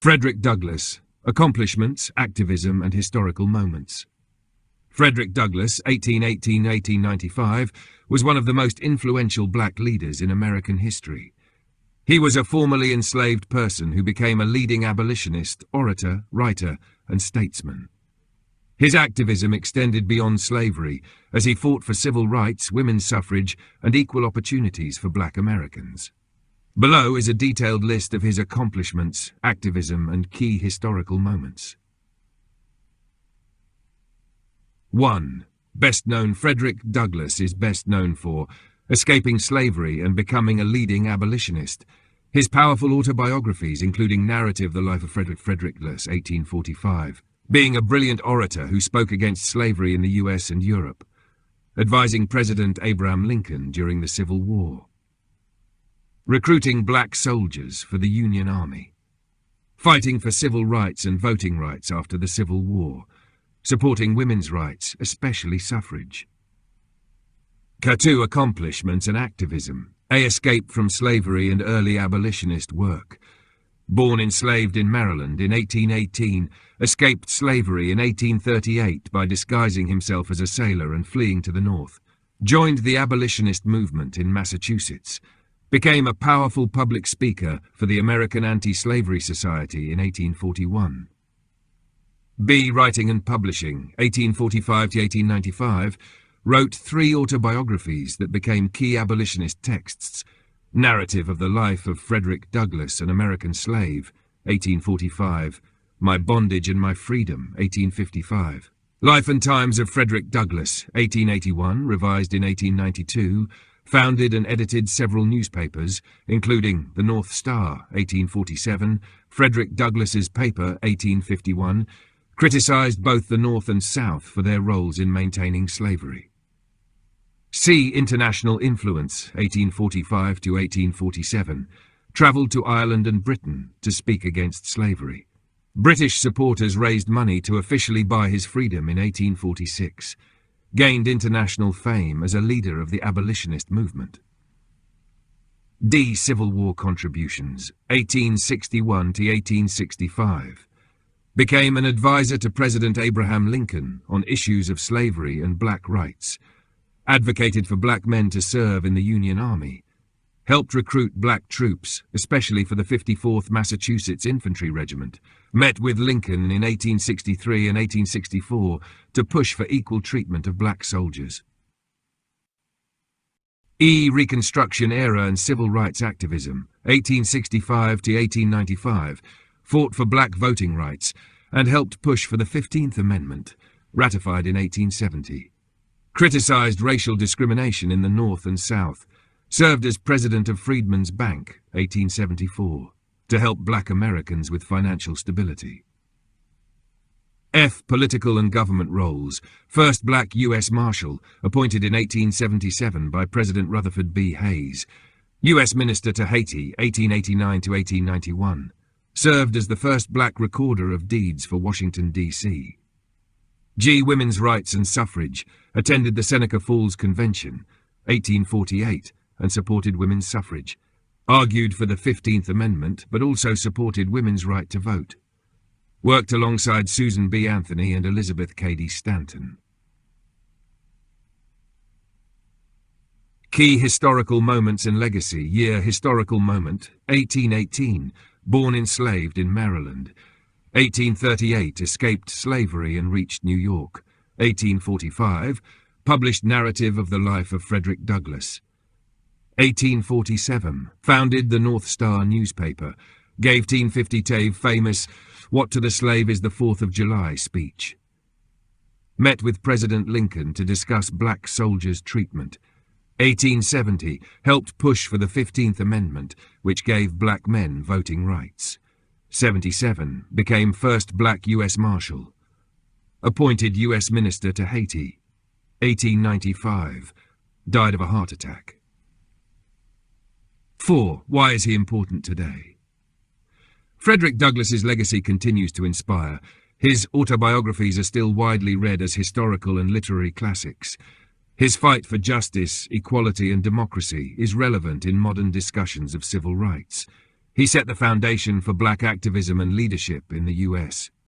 Frederick Douglass, Accomplishments, Activism and Historical Moments. Frederick Douglass, 1818–1895, was one of the most influential black leaders in American history. He was a formerly enslaved person who became a leading abolitionist, orator, writer, and statesman. His activism extended beyond slavery as he fought for civil rights, women's suffrage, and equal opportunities for black Americans. Below is a detailed list of his accomplishments, activism, and key historical moments. 1. Best known. Frederick Douglass is best known for escaping slavery and becoming a leading abolitionist. His powerful autobiographies, including Narrative, The Life of Frederick Douglass, 1845, being a brilliant orator who spoke against slavery in the US and Europe, advising President Abraham Lincoln during the Civil War, recruiting black soldiers for the Union Army, fighting for civil rights and voting rights after the Civil War, supporting women's rights, especially suffrage. 2. Accomplishments and activism. A. Escape from slavery and early abolitionist work. Born enslaved in Maryland in 1818, escaped slavery in 1838 by disguising himself as a sailor and fleeing to the north. Joined the abolitionist movement in Massachusetts. Became a powerful public speaker for the American Anti-Slavery Society in 1841. B. Writing and publishing. 1845–1895, wrote 3 autobiographies that became key abolitionist texts. Narrative of the Life of Frederick Douglass, an American Slave, 1845. My Bondage and My Freedom, 1855. Life and Times of Frederick Douglass, 1881, revised in 1892, founded and edited several newspapers, including The North Star, 1847, Frederick Douglass's Paper, 1851, criticized both the North and South for their roles in maintaining slavery. C. International influence, 1845–1847, travelled to Ireland and Britain to speak against slavery. British supporters raised money to officially buy his freedom in 1846. Gained international fame as a leader of the abolitionist movement. D. Civil War contributions, 1861–1865. Became an advisor to President Abraham Lincoln on issues of slavery and black rights. Advocated for black men to serve in the Union Army. Helped recruit black troops, especially for the 54th Massachusetts Infantry Regiment. Met with Lincoln in 1863 and 1864 to push for equal treatment of black soldiers. E. Reconstruction era and civil rights activism, 1865–1895, fought for black voting rights and helped push for the 15th Amendment, ratified in 1870. Criticized racial discrimination in the North and South. Served as president of Freedmen's Bank, 1874, to help black Americans with financial stability. F. Political and government roles. First black U.S. Marshal, appointed in 1877 by President Rutherford B. Hayes. U.S. Minister to Haiti, 1889–1891. Served as the first black recorder of deeds for Washington, D.C. G. Women's rights and suffrage. Attended the Seneca Falls Convention, 1848, and supported women's suffrage. Argued for the 15th Amendment, but also supported women's right to vote. Worked alongside Susan B. Anthony and Elizabeth Cady Stanton. Key historical moments and legacy. Year. Historical moment, 1818, born enslaved in Maryland. 1838, escaped slavery and reached New York. 1845, published Narrative of the Life of Frederick Douglass. 1847, founded the North Star newspaper, gave 1850 famous "What to the Slave is the 4th of July" speech. Met with President Lincoln to discuss black soldiers' treatment. 1870, helped push for the 15th Amendment, which gave black men voting rights. 77, became first black U.S. Marshal. Appointed U.S. Minister to Haiti. 1895, died of a heart attack. 4. Why is he important today? Frederick Douglass's legacy continues to inspire. His autobiographies are still widely read as historical and literary classics. His fight for justice, equality, and democracy is relevant in modern discussions of civil rights. He set the foundation for black activism and leadership in the US.